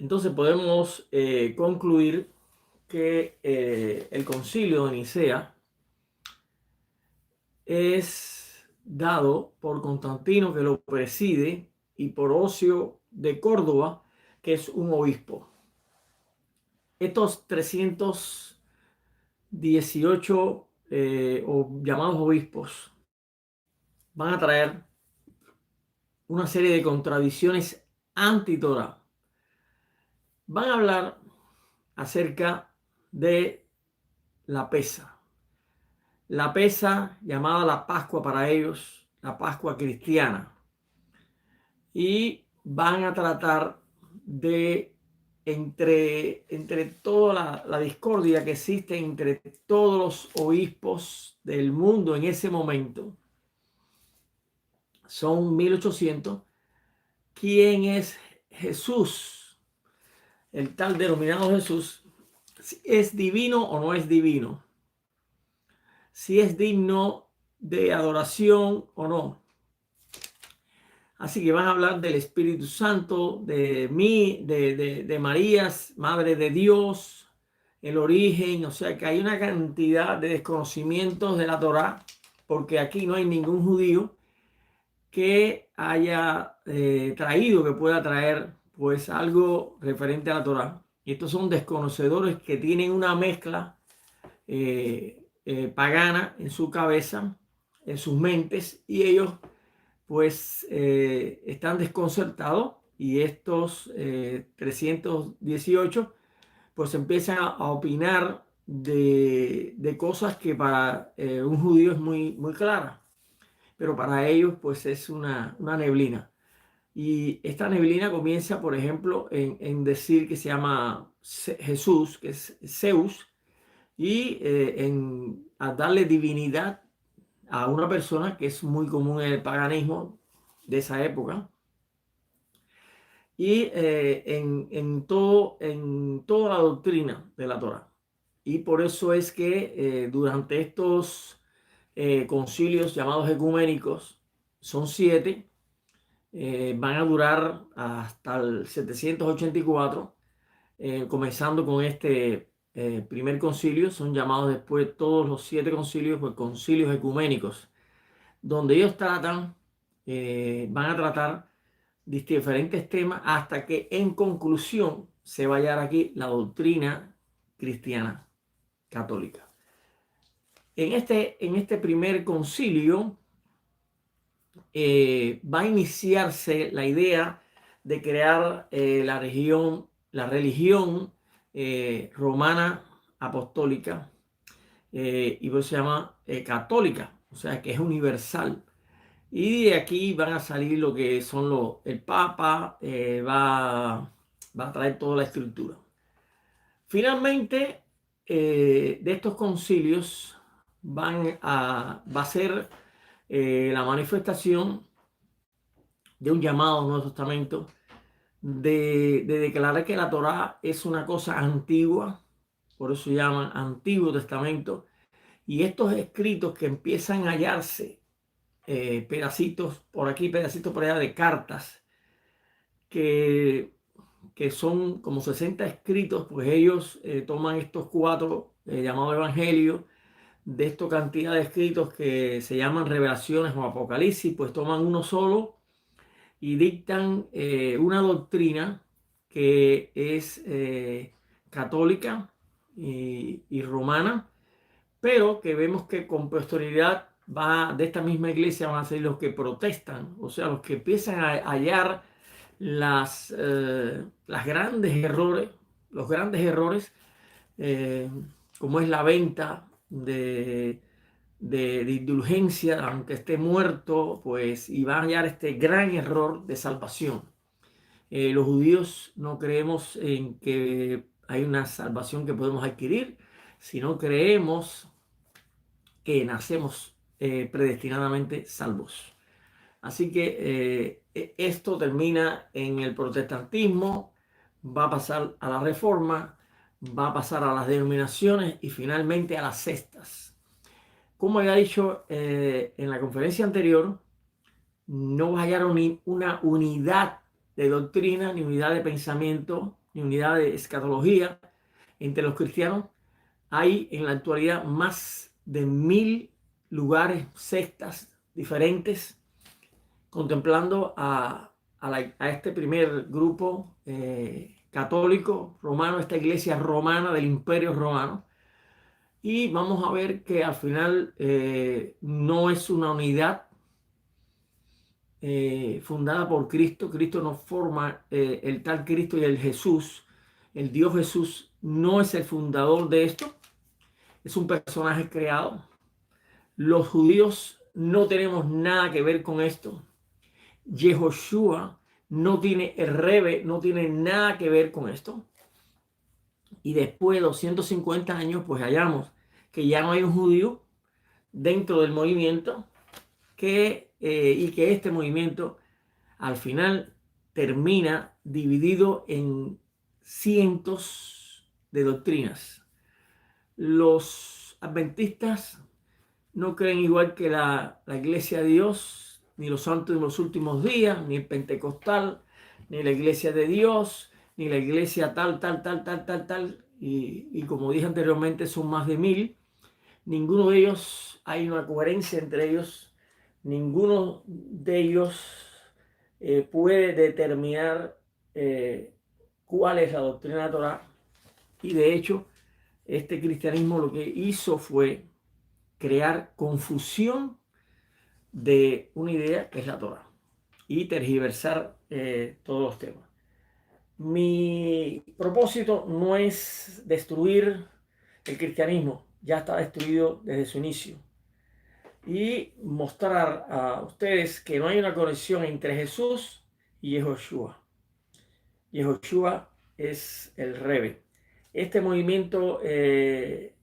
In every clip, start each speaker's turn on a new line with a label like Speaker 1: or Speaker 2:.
Speaker 1: Entonces podemos concluir que el concilio de Nicea es dado por Constantino, que lo preside, y por Ocio de Córdoba, que es un obispo. Estos 318 o llamados obispos van a traer una serie de contradicciones anti-Torah. Van a hablar acerca de la pesa. La pesa llamada la Pascua para ellos, la Pascua cristiana. Y van a tratar de, entre toda la discordia que existe entre todos los obispos del mundo en ese momento, son 1800, ¿quién es Jesús? El tal denominado Jesús, si es divino o no es divino, si es digno de adoración o no. Así que van a hablar del Espíritu Santo, de mí, de María, Madre de Dios, el origen. O sea que hay una cantidad de desconocimientos de la Torá, porque aquí no hay ningún judío que haya traído, que pueda traer pues algo referente a la Torá. Y estos son desconocedores que tienen una mezcla pagana en su cabeza, en sus mentes, y ellos pues están desconcertados, y estos 318 pues empiezan a opinar de cosas que para un judío es muy clara, pero para ellos pues es una neblina. Y esta neblina comienza, por ejemplo, en decir que se llama Jesús, que es Zeus, y a darle divinidad a una persona, que es muy común en el paganismo de esa época, y en toda la doctrina de la Torá. Y por eso es que durante estos concilios llamados ecuménicos, son 7, van a durar hasta el 784, comenzando con este primer concilio. Son llamados después todos los 7 concilios, pues concilios ecuménicos, donde ellos van a tratar diferentes temas hasta que en conclusión se va a hallar aquí la doctrina cristiana católica. En este primer concilio va a iniciarse la idea de crear la religión romana apostólica, y por eso se llama católica, o sea que es universal. Y de aquí van a salir lo que son el Papa, va a traer toda la estructura. Finalmente, de estos concilios va a ser la manifestación de un llamado al Nuevo Testamento, de declarar que la Torá es una cosa antigua, por eso se llaman Antiguo Testamento, y estos escritos que empiezan a hallarse, pedacitos por aquí, pedacitos por allá de cartas, que, que son como 60 escritos, pues ellos toman estos 4 llamados evangelios, de esta cantidad de escritos que se llaman revelaciones o apocalipsis, pues toman uno solo y dictan una doctrina que es católica y romana, pero que vemos que con posterioridad de esta misma iglesia van a ser los que protestan, o sea, los que empiezan a hallar las grandes errores, los grandes errores, eh, como es la venta de indulgencia, aunque esté muerto, pues, y va a hallar este gran error de salvación. Los judíos no creemos en que hay una salvación que podemos adquirir, sino creemos que nacemos predestinadamente salvos. Así que esto termina en el protestantismo, va a pasar a la reforma, va a pasar a las denominaciones y finalmente a las sectas. Como había dicho en la conferencia anterior, no va a hallar una unidad de doctrina ni unidad de pensamiento ni unidad de escatología. Entre los cristianos hay en la actualidad más de 1000 lugares, sectas diferentes, contemplando a este primer grupo católico romano, esta iglesia romana del Imperio Romano. Y vamos a ver que al final no es una unidad fundada por Cristo. Cristo no forma el tal Cristo y el Jesús. El Dios Jesús no es el fundador de esto. Es un personaje creado. Los judíos no tenemos nada que ver con esto. Yehoshua no tiene, el Rebe no tiene nada que ver con esto. Y después de 250 años, pues hallamos que ya no hay un judío dentro del movimiento y que este movimiento al final termina dividido en cientos de doctrinas. Los adventistas no creen igual que la Iglesia de Dios, ni los santos de los últimos días, ni el pentecostal, ni la Iglesia de Dios, ni la iglesia tal. Y como dije anteriormente, son más de 1000. Ninguno de ellos, hay una coherencia entre ellos. Ninguno de ellos puede determinar cuál es la doctrina de la Torá. Y de hecho, este cristianismo lo que hizo fue crear confusión de una idea que es la Torá y tergiversar todos los temas. Mi propósito no es destruir el cristianismo, ya está destruido desde su inicio, y mostrar a ustedes que no hay una conexión entre Jesús y Yehoshua. Yehoshua es el Rebe. Este movimiento que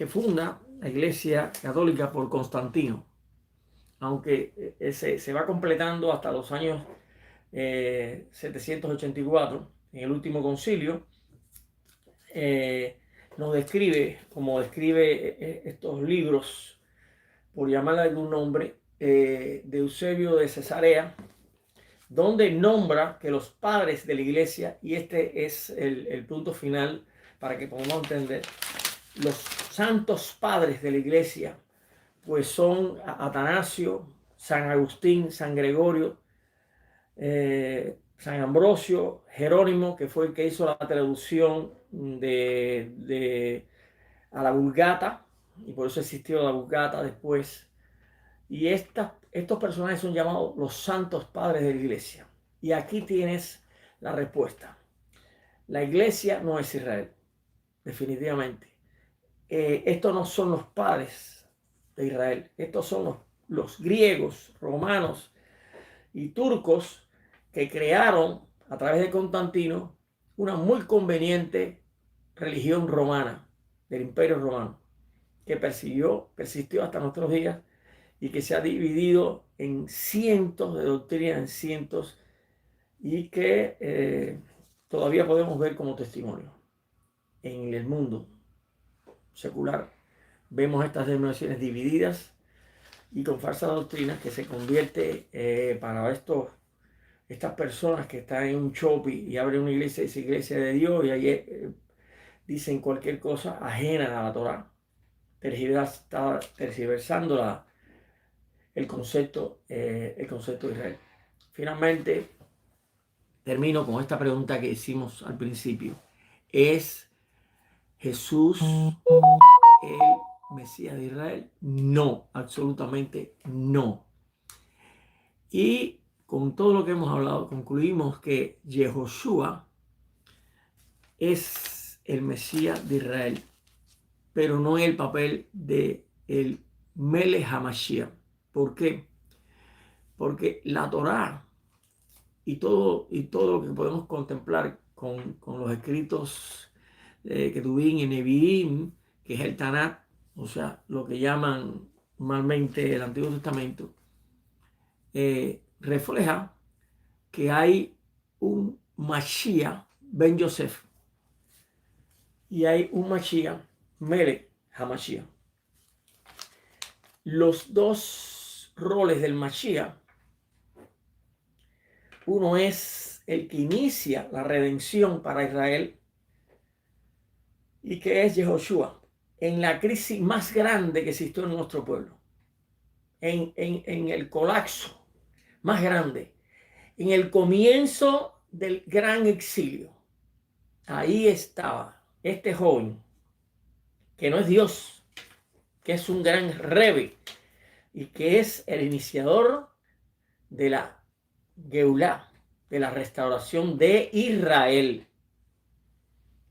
Speaker 1: funda la Iglesia Católica por Constantino, aunque se va completando hasta los años 784, en el último concilio, nos describe, como describe estos libros, por llamarle algún nombre, de Eusebio de Cesarea, donde nombra que los padres de la iglesia, y este es el punto final para que podamos entender, los santos padres de la iglesia, pues son Atanasio, San Agustín, San Gregorio, San Ambrosio, Jerónimo, que fue el que hizo la traducción a la Vulgata, y por eso existió la Vulgata después. Y estos personajes son llamados los santos padres de la iglesia. Y aquí tienes la respuesta. La iglesia no es Israel, definitivamente. Estos no son los padres de Israel. Estos son los griegos, romanos y turcos que crearon a través de Constantino una muy conveniente religión romana del Imperio Romano, que persistió hasta nuestros días y que se ha dividido en cientos de doctrinas, en cientos, y que todavía podemos ver como testimonio en el mundo secular. Vemos estas denominaciones divididas y con falsas doctrinas que se convierte para estas personas que están en un shopping y abren una iglesia y dice iglesia de Dios y ahí dicen cualquier cosa ajena a la Torá, tergiversando el concepto de Israel. Finalmente, termino con esta pregunta que hicimos al principio. ¿Es Jesús el Mesías de Israel? No, absolutamente no. Y con todo lo que hemos hablado, concluimos que Yehoshua es el Mesías de Israel, pero no en el papel de el Melech HaMashiach. ¿Por qué? Porque la Torá y todo lo que podemos contemplar con los escritos que tuvimos en Nevi'im, que es el Tanakh, o sea, lo que llaman normalmente el Antiguo Testamento, refleja que hay un Mashiach ben Yosef y hay un Mashiach Melech HaMashiach. Los dos roles del Mashiach Uno es el que inicia la redención para Israel y que es Yehoshua, en la crisis más grande que existió en nuestro pueblo, en el colapso más grande, en el comienzo del gran exilio. Ahí estaba este joven, que no es Dios, que es un gran rebe y que es el iniciador de la Geulá, de la restauración de Israel.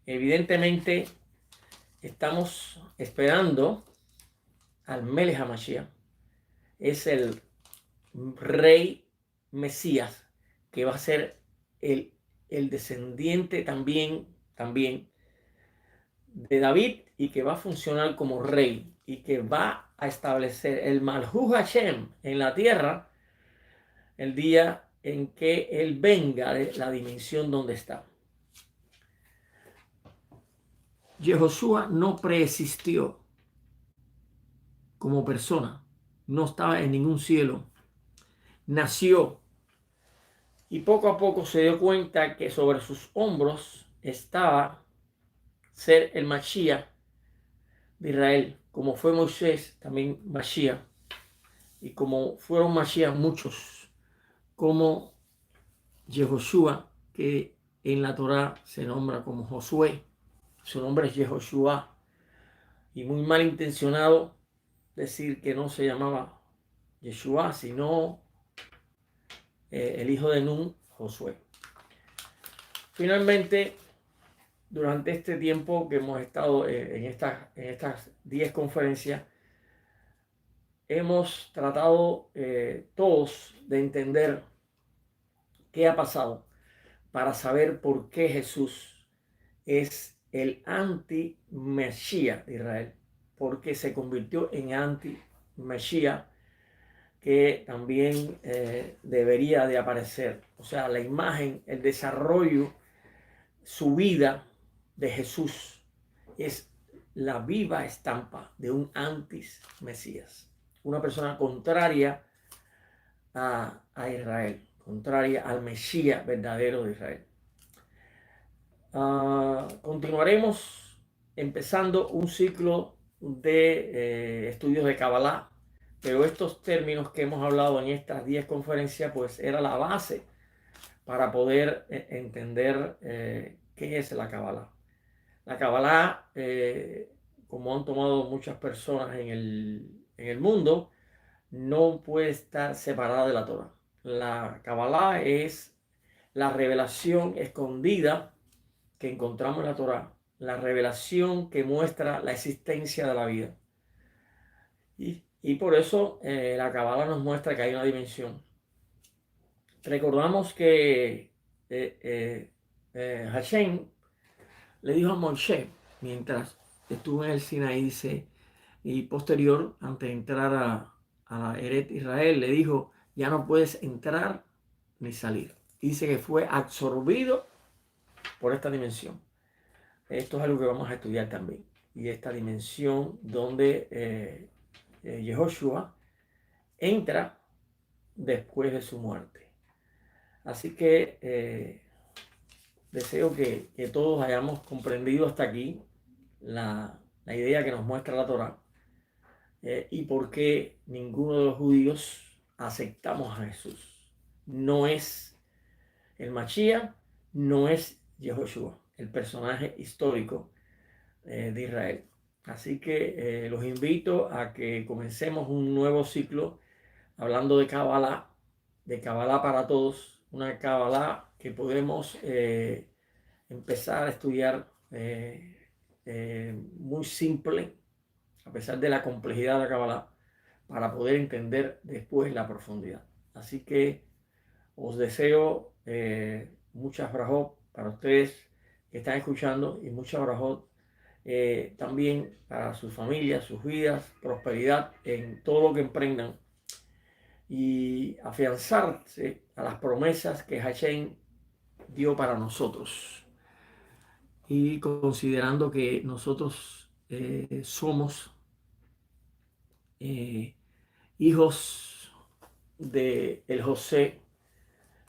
Speaker 1: Evidentemente, estamos esperando al Melech HaMashiach. Es el rey Mesías, que va a ser el descendiente también de David y que va a funcionar como rey y que va a establecer el Malhut Hashem en la tierra el día en que él venga de la dimensión donde está. Yehoshua no preexistió como persona, no estaba en ningún cielo, nació y poco a poco se dio cuenta que sobre sus hombros estaba ser el Mashiach de Israel, como fue Moisés, también Mashiach, y como fueron Mashiach muchos, como Yehoshua, que en la Torá se nombra como Josué, su nombre es Yehoshua, y muy malintencionado decir que no se llamaba Yeshua, sino el hijo de Nun, Josué. Finalmente, durante este tiempo que hemos estado en estas 10 conferencias, hemos tratado todos de entender qué ha pasado para saber por qué Jesús es el anti-Mesías de Israel, porque se convirtió en anti-Mesías que también debería de aparecer. O sea, la imagen, el desarrollo, su vida de Jesús es la viva estampa de un anti-Mesías, una persona contraria a Israel, contraria al Mesías verdadero de Israel. Continuaremos empezando un ciclo de estudios de Kabbalah, pero estos términos que hemos hablado en estas 10 conferencias, pues era la base para poder entender qué es la Kabbalah. La Kabbalah, como han tomado muchas personas en el mundo, no puede estar separada de la Torah. La Kabbalah es la revelación escondida que encontramos en la Torah, la revelación que muestra la existencia de la vida. Y por eso la Kabbalah nos muestra que hay una dimensión. Recordamos que Hashem le dijo a Moshe, mientras estuvo en el Sinaí, dice, y posterior, antes de entrar a Eret Israel, le dijo, ya no puedes entrar ni salir. Dice que fue absorbido por esta dimensión. Esto es algo que vamos a estudiar también. Y esta dimensión donde Yehoshua entra después de su muerte. Así que deseo que todos hayamos comprendido hasta aquí la idea que nos muestra la Torá y por qué ninguno de los judíos aceptamos a Jesús. No es el Mashiach, no es Yehoshua, el personaje histórico de Israel. Así que los invito a que comencemos un nuevo ciclo hablando de Kabbalah para todos, una Kabbalah que podemos empezar a estudiar muy simple, a pesar de la complejidad de la Kabbalah, para poder entender después la profundidad. Así que os deseo muchas brajot para ustedes que están escuchando y muchas brajot también para sus familias, sus vidas, prosperidad en todo lo que emprendan y afianzarse a las promesas que Hashem dio para nosotros. Y considerando que nosotros somos hijos de el José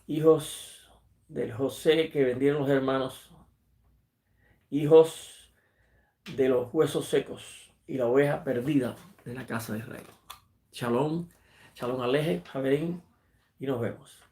Speaker 1: hijos del José que vendieron los hermanos, hijos de los huesos secos y la oveja perdida de la casa de Israel. Shalom, shalom aleje, Javerín, y nos vemos.